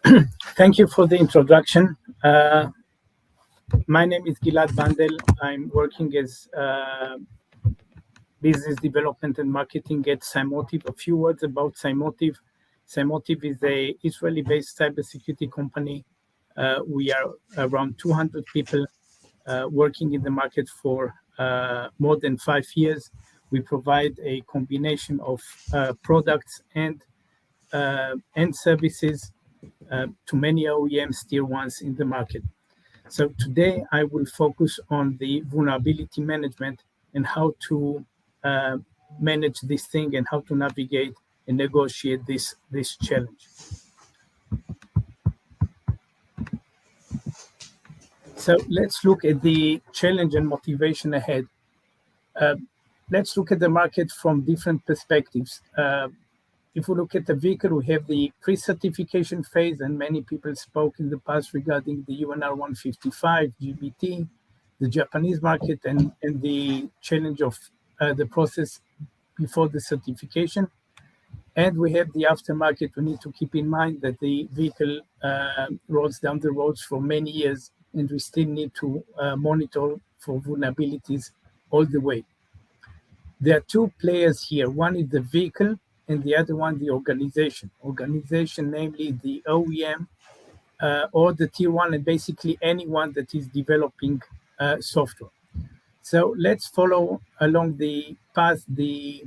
Thank you for the introduction. My name is Gilad Bandel. I'm working as business development and marketing at Cymotive. A few words about Cymotive. Cymotive is a Israeli-based cybersecurity company. We are around 200 people working in the market for more than 5 years. We provide a combination of products and services to many OEMs, tier ones in the market. So today I will focus on the vulnerability management and how to uh, manage this thing and how to navigate and negotiate this challenge. So let's look at the challenge and motivation ahead. Uh, let's look at the market from different perspectives. If we look at the vehicle, we have the pre-certification phase, and many people spoke in the past regarding the UNR 155, GBT, the Japanese market, and the challenge of the process before the certification. And we have the aftermarket. We need to keep in mind that the vehicle rolls down the roads for many years, and we still need to monitor for vulnerabilities all the way. There are two players here. One is the vehicle, and the other one the organization. Organization, namely the OEM or the tier one, and basically anyone that is developing software. So let's follow along the path the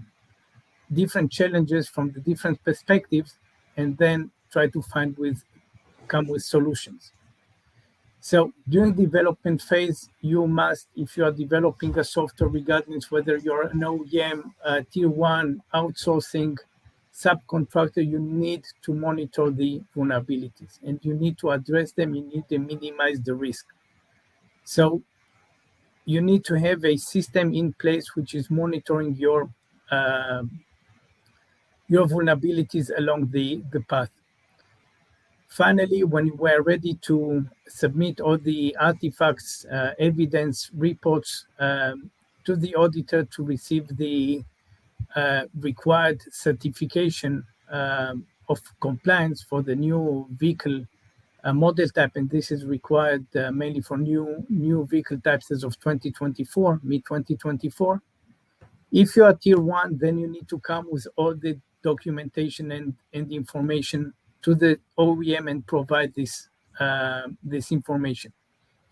different challenges from the different perspectives, and then try to come with solutions. So during development phase, you must, if you are developing a software, regardless whether you're an OEM, tier one, outsourcing, subcontractor, you need to monitor the vulnerabilities and you need to address them. You need to minimize the risk. So you need to have a system in place which is monitoring your vulnerabilities along the path. Finally, when we're ready to submit all the artifacts, evidence, reports to the auditor to receive the required certification of compliance for the new vehicle model type, and this is required mainly for new vehicle types as of 2024, mid-2024. If you are tier one, then you need to come with all the documentation and information to the OEM and provide this information.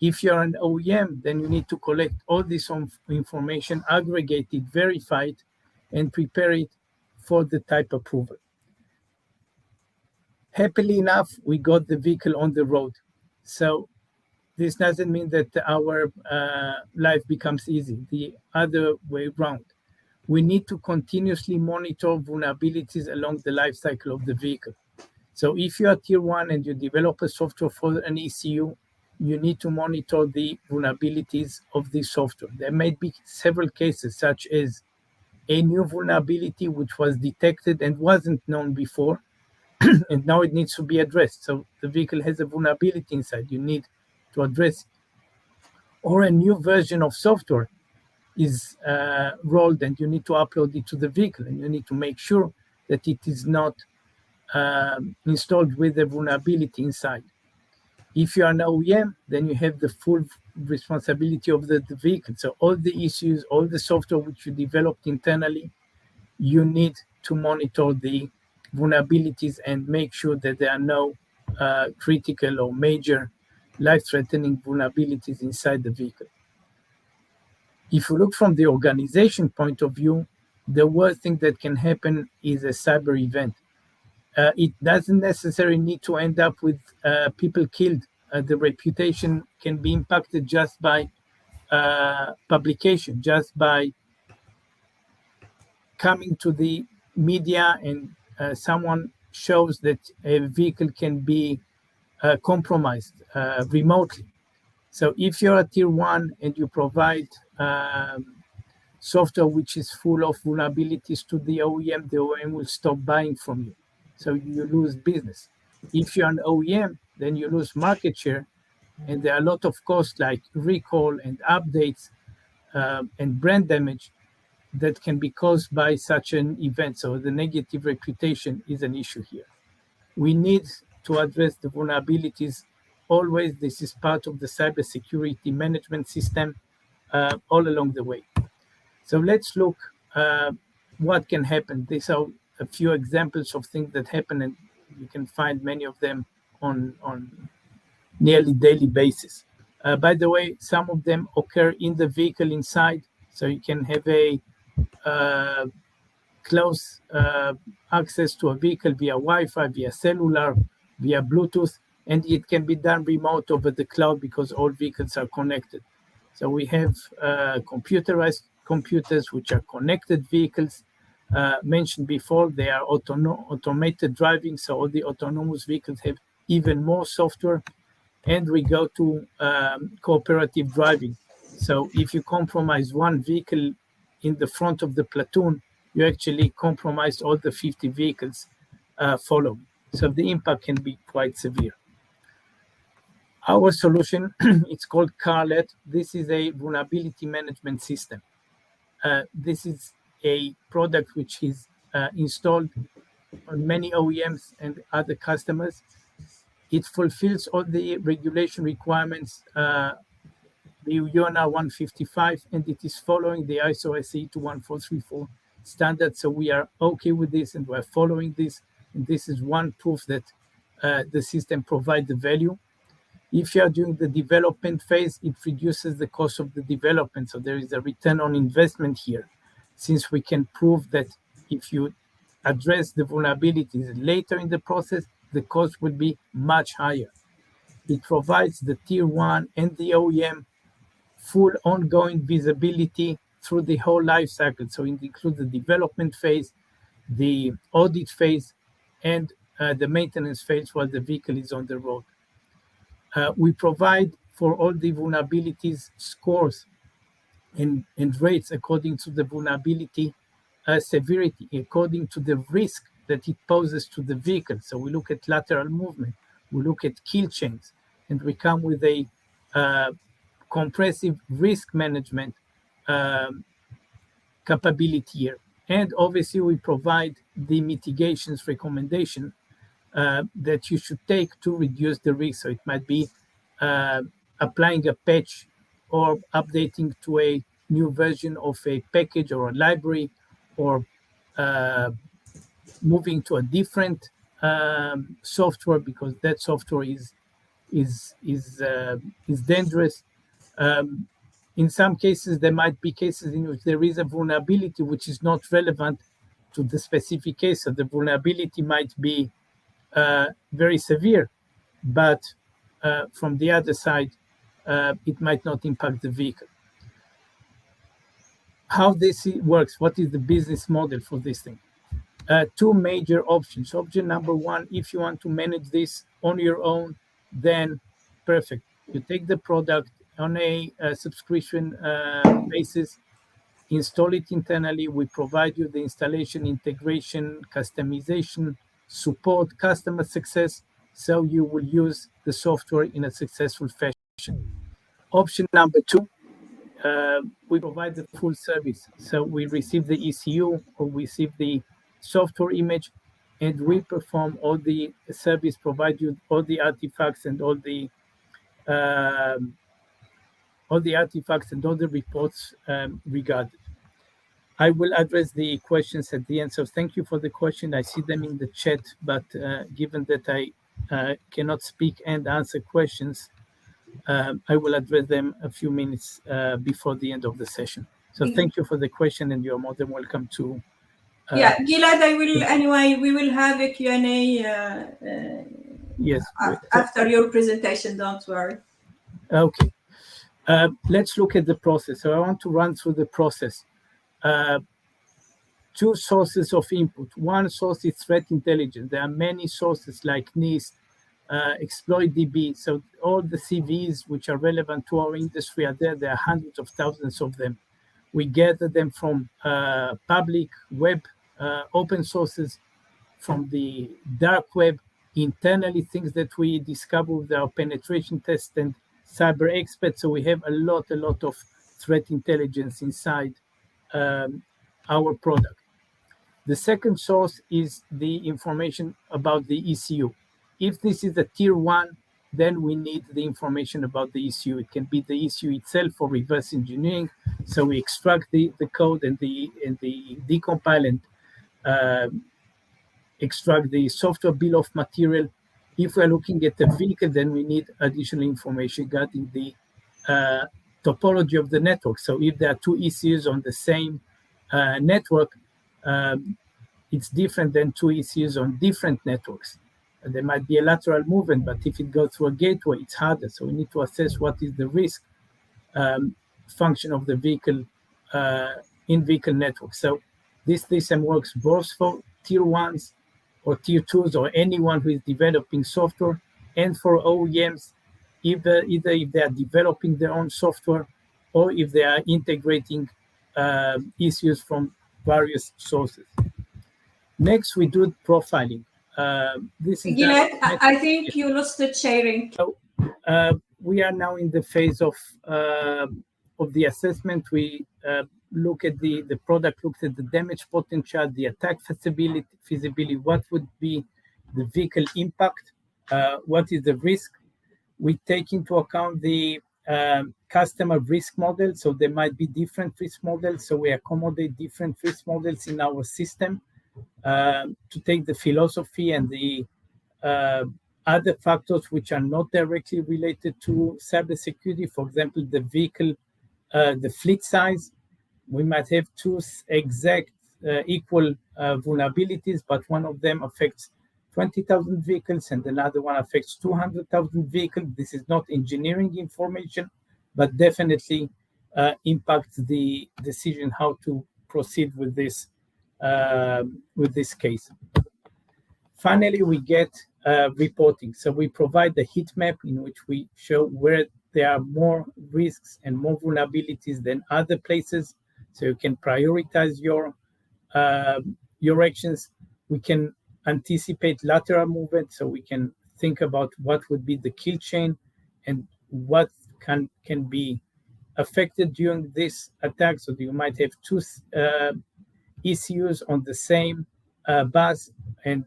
If you're an OEM, then you need to collect all this information, aggregate it, verify it, and prepare it for the type approval. Happily enough, we got the vehicle on the road. So this doesn't mean that our life becomes easy. The other way around. We need to continuously monitor vulnerabilities along the life cycle of the vehicle. So if you are tier one and you develop a software for an ECU, you need to monitor the vulnerabilities of this software. There may be several cases, such as a new vulnerability which was detected and wasn't known before, and now it needs to be addressed. So the vehicle has a vulnerability inside, you need to address it. Or a new version of software is rolled and you need to upload it to the vehicle, and you need to make sure that it is not installed with a vulnerability inside. If you are an OEM, then you have the full responsibility of the vehicle. So all the issues, all the software which you developed internally, you need to monitor the vulnerabilities and make sure that there are no critical or major life-threatening vulnerabilities inside the vehicle. If you look from the organization point of view, the worst thing that can happen is a cyber event. It doesn't necessarily need to end up with people killed. The reputation can be impacted just by publication, just by coming to the media and someone shows that a vehicle can be compromised remotely. So if you're a tier one and you provide software which is full of vulnerabilities to the OEM will stop buying from you. So you lose business. If you're an OEM, then you lose market share, and there are a lot of costs like recall and updates and brand damage that can be caused by such an event. So the negative reputation is an issue here. We need to address the vulnerabilities. Always, this is part of the cybersecurity management system all along the way. So let's look what can happen. These are a few examples of things that happen, and you can find many of them on nearly daily basis. By the way, some of them occur in the vehicle inside, so you can have a close access to a vehicle via Wi-Fi, via cellular, via Bluetooth, and it can be done remote over the cloud because all vehicles are connected. So we have computerized computers, which are connected vehicles. Mentioned before, they are automated driving, so all the autonomous vehicles have even more software. And we go to cooperative driving. So if you compromise one vehicle in the front of the platoon, you actually compromise all the 50 vehicles following. So the impact can be quite severe. Our solution, it's called Carlet. This is a vulnerability management system. This is a product which is installed on many OEMs and other customers. It fulfills all the regulation requirements, the UNA 155, and it is following the ISO SAE 21434 standard. So we are okay with this, and we're following this. And this is one proof that the system provides the value. If you are doing the development phase, it reduces the cost of the development. So there is a return on investment here, since we can prove that if you address the vulnerabilities later in the process, the cost will be much higher. It provides the tier one and the OEM full ongoing visibility through the whole life cycle. So it includes the development phase, the audit phase, and the maintenance phase while the vehicle is on the road. We provide for all the vulnerabilities scores and rates according to the vulnerability severity, according to the risk that it poses to the vehicle. So we look at lateral movement, we look at kill chains, and we come with a comprehensive risk management capability here. And obviously we provide the mitigations recommendation that you should take to reduce the risk. So it might be applying a patch or updating to a new version of a package or a library, or moving to a different software because that software is dangerous. In some cases, there might be cases in which there is a vulnerability which is not relevant to the specific case. So the vulnerability might be very severe, but from the other side, it might not impact the vehicle. How this works, what is the business model for this thing? Two major options. Option number one, if you want to manage this on your own, then perfect. You take the product on a subscription basis, install it internally. We provide you the installation, integration, customization, support, customer success, so you will use the software in a successful fashion. Option number two, we provide the full service. So we receive the ECU, or we receive the software image, and we perform all the service, provide you all the artifacts and all the artifacts and all the reports regarding. I will address the questions at the end. So thank you for the question. I see them in the chat, but given that I cannot speak and answer questions, I will address them a few minutes before the end of the session. So thank you for the question, and you're more than welcome to. Yeah, Gilad, we will have a Q&A yes, after your presentation, don't worry. Okay. Let's look at the process. So I want to run through the process. Two sources of input. One source is threat intelligence. There are many sources like NIST, ExploitDB. So all the CVs which are relevant to our industry are there. There are hundreds of thousands of them. We gather them from public web, open sources, from the dark web, internally, things that we discover with our penetration test and cyber experts. So we have a lot of threat intelligence inside our product. The second source is the information about the ECU. if this is a tier one, then we need the information about the ECU. It can be the ECU itself for reverse engineering. So we extract the code and the decompile and extract the software bill of material. If we're looking at the vehicle, then we need additional information regarding the topology of the network. So if there are two ECUs on the same network, it's different than two ECUs on different networks. There might be a lateral movement, but if it goes through a gateway, it's harder. So we need to assess what is the risk function of the vehicle in-vehicle network. So this DSEM works both for tier ones or tier twos or anyone who is developing software, and for OEMs, either if they are developing their own software or if they are integrating issues from various sources. Next, we do profiling. This is Gilad, I think you lost the sharing. So we are now in the phase of the assessment. We look at the product, looks at the damage potential, the attack feasibility, what would be the vehicle impact, what is the risk. We take into account the customer risk model. So there might be different risk models. So we accommodate different risk models in our system to take the philosophy and the other factors which are not directly related to cybersecurity. For example, the vehicle, the fleet size. We might have two exact equal vulnerabilities, but one of them affects 20,000 vehicles and another one affects 200,000 vehicles. This is not engineering information, but definitely impacts the decision how to proceed with this case. Finally, we get reporting. So we provide the heat map in which we show where there are more risks and more vulnerabilities than other places. So you can prioritize your actions. We can anticipate lateral movement, so we can think about what would be the kill chain and what can be affected during this attack. So you might have two ECUs on the same bus, and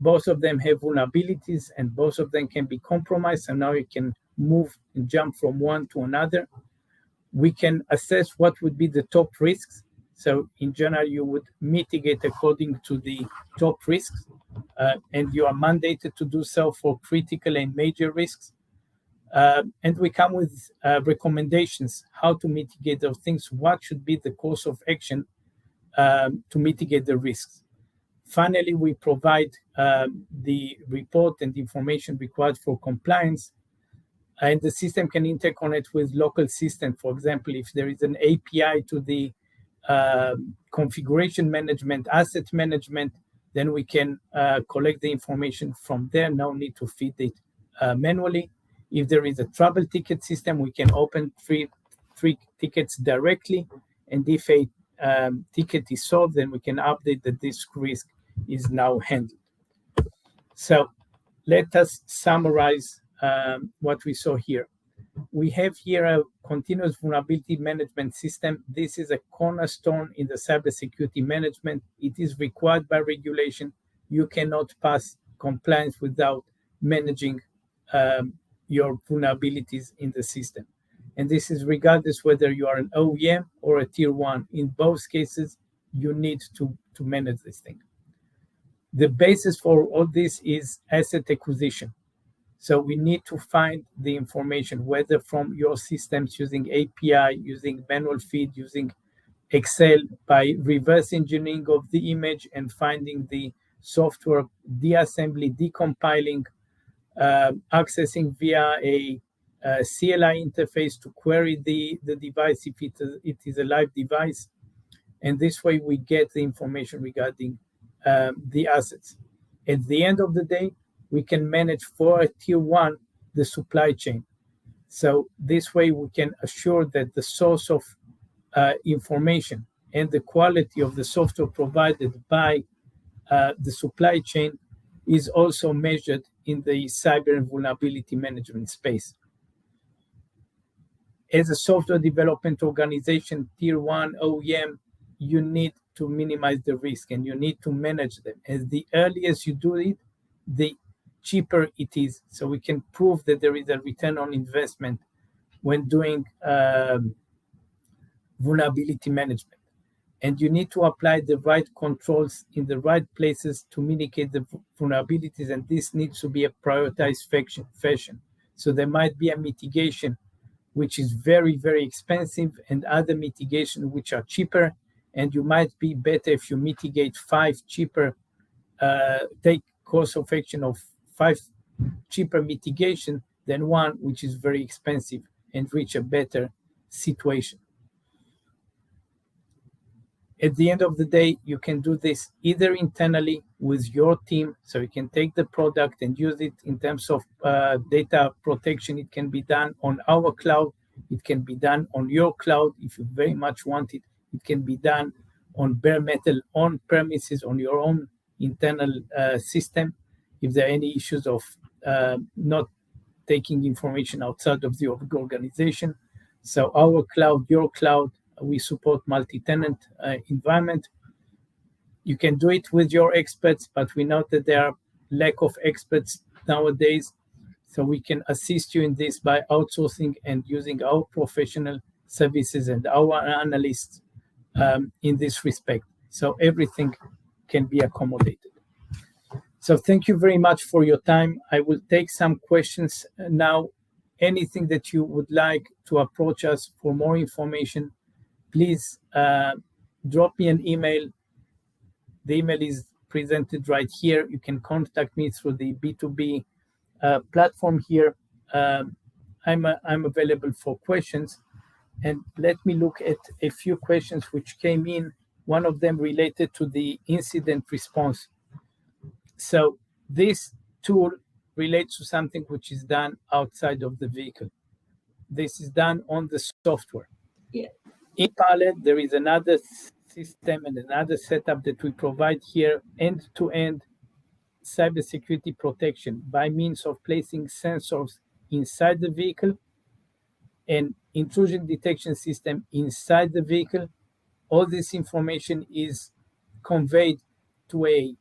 both of them have vulnerabilities and both of them can be compromised. And now you can move and jump from one to another. We can assess what would be the top risks. So in general, you would mitigate according to the top risks, and you are mandated to do so for critical and major risks. And we come with recommendations how to mitigate those things, what should be the course of action to mitigate the risks. Finally, we provide the report and the information required for compliance, and the system can interconnect with local systems. For example, if there is an API to the configuration management, asset management, then we can collect the information from there. No need to feed it manually. If there is a trouble ticket system, we can open three tickets directly. And if a ticket is solved, then we can update that this risk is now handled. So let us summarize what we saw here. We have here a continuous vulnerability management system. This is a cornerstone in the cybersecurity management. It is required by regulation. You cannot pass compliance without managing your vulnerabilities in the system. And this is regardless whether you are an OEM or a tier one. In both cases, you need to manage this thing. The basis for all this is asset acquisition. So we need to find the information, whether from your systems using API, using manual feed, using Excel, by reverse engineering of the image and finding the software, deassembly, decompiling, accessing via a CLI interface to query the device if it is a live device. And this way we get the information regarding the assets. At the end of the day, we can manage for a tier one the supply chain. So this way we can assure that the source of information and the quality of the software provided by the supply chain is also measured in the cyber and vulnerability management space. As a software development organization, tier one OEM, you need to minimize the risk and you need to manage them. As the earlier you do it, the cheaper it is. So we can prove that there is a return on investment when doing vulnerability management. And you need to apply the right controls in the right places to mitigate the vulnerabilities, and this needs to be a prioritized fashion. So there might be a mitigation which is very, very expensive and other mitigation which are cheaper, and you might be better if you mitigate 5 cheaper, take course of action of 5 cheaper mitigation than one which is very expensive and reach a better situation. At the end of the day, you can do this either internally with your team, so you can take the product and use it in terms of data protection. It can be done on our cloud. It can be done on your cloud if you very much want it. It can be done on bare metal, on premises, on your own internal system. If there are any issues of not taking information outside of the organization. So our cloud, your cloud, we support multi-tenant environment. You can do it with your experts, but we know that there are lack of experts nowadays. So we can assist you in this by outsourcing and using our professional services and our analysts in this respect. So everything can be accommodated. So thank you very much for your time. I will take some questions now. Anything that you would like to approach us for more information, please drop me an email. The email is presented right here. You can contact me through the B2B platform here. I'm available for questions. And let me look at a few questions which came in. One of them related to the incident response. So this tool relates to something which is done outside of the vehicle. This is done on the software. Yeah. In parallel, there is another system and another setup that we provide here, end-to-end cybersecurity protection by means of placing sensors inside the vehicle and intrusion detection system inside the vehicle. All this information is conveyed to a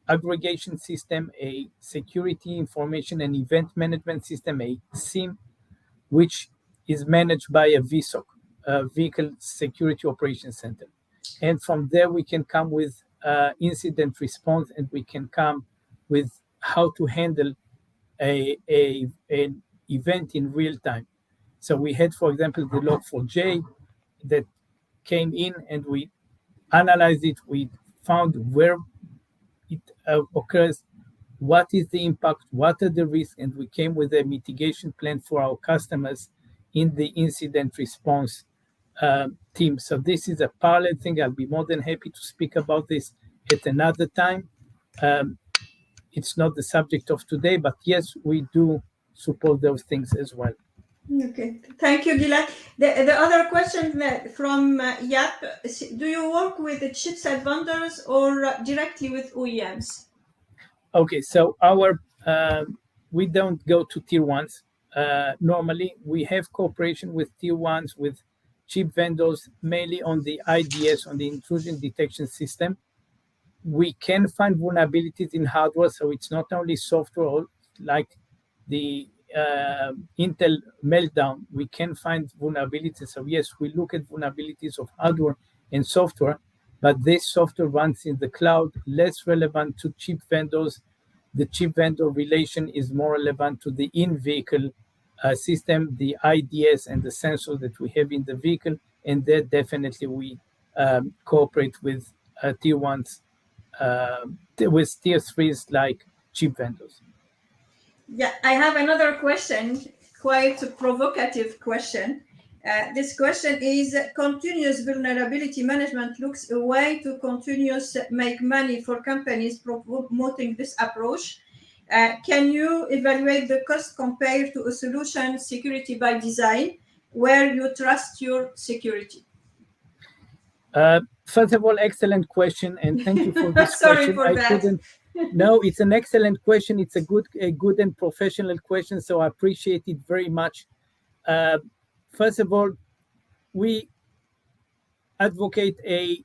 aggregation system, a security information and event management system, a SIEM, which is managed by a VSOC, Vehicle Security Operations Center. And from there, we can come with incident response, and we can come with how to handle an event in real time. So we had, for example, the Log4j that came in, and we analyzed it. We found where it occurs, what is the impact, what are the risks, and we came with a mitigation plan for our customers in the incident response team. So this is a parallel thing. I'll be more than happy to speak about this at another time. It's not the subject of today, but yes, we do support those things as well. Okay, thank you, Gilad. The other question from Yap, do you work with the chipset vendors or directly with OEMs? Okay, so our we don't go to tier ones. Normally, we have cooperation with tier ones, with chip vendors, mainly on the IDS, on the intrusion detection system. We can find vulnerabilities in hardware, so it's not only software like the Intel meltdown. We can find vulnerabilities. So yes, we look at vulnerabilities of hardware and software, but this software runs in the cloud, less relevant to chip vendors. The chip vendor relation is more relevant to the in-vehicle system, the IDS and the sensors that we have in the vehicle, and there definitely we cooperate with tier ones, with tier threes like chip vendors. Yeah, I have another question, quite a provocative question. This question is, continuous vulnerability management looks a way to continuous make money for companies promoting this approach. Can you evaluate the cost compared to a solution security by design where you trust your security? First of all, excellent question, and thank you for this Sorry question. for that. No, it's an excellent question. It's a good and professional question, so I appreciate it very much. First of all, we advocate a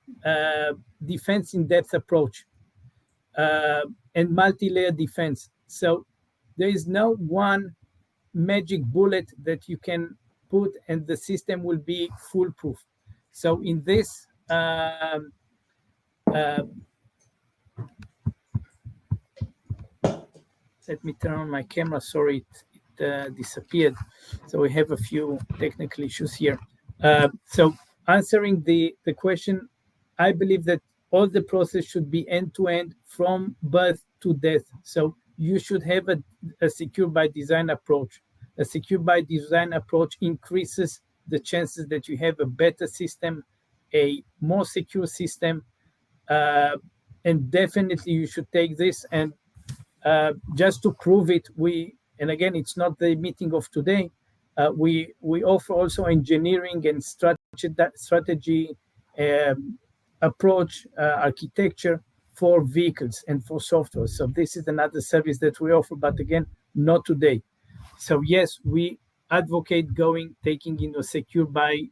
defense in-depth approach. and multi-layer defense. So there is no one magic bullet that you can put and the system will be foolproof. So in this, let me turn on my camera. Sorry, it disappeared. So we have a few technical issues here. So answering the question, I believe that all the process should be end-to-end from birth to death. So you should have a secure by design approach. A secure by design approach increases the chances that you have a better system, a more secure system, and definitely you should take this. And just to prove it, and again, it's not the meeting of today, we offer also engineering and strategy approach architecture for vehicles and for software. So this is another service that we offer, but again, not today. So yes, we advocate taking in a secure by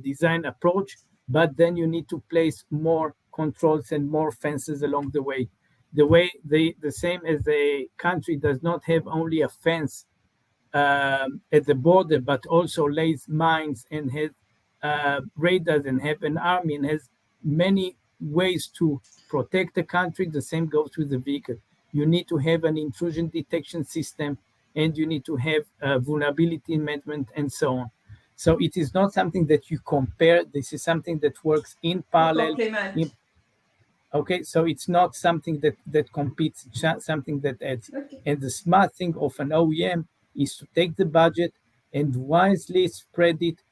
design approach, but then you need to place more controls and more fences along the way. The same as a country does not have only a fence at the border, but also lays mines and has radars and have an army and has many ways to protect the country. The same goes with the vehicle. You need to have an intrusion detection system, and you need to have vulnerability management and so on. So it is not something that you compare. This is something that works in parallel. Okay, so it's not something that competes, something that adds. Okay. And the smart thing of an OEM is to take the budget and wisely spread it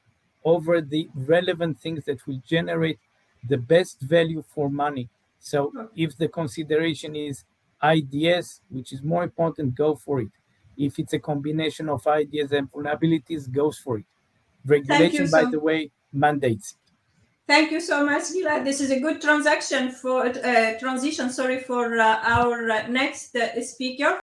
over the relevant things that will generate the best value for money. So if the consideration is IDS, which is more important, go for it. If it's a combination of IDS and vulnerabilities, goes for it. Regulation, by the way, mandates. Thank you so much, Gilad. This is a good transition for our next speaker.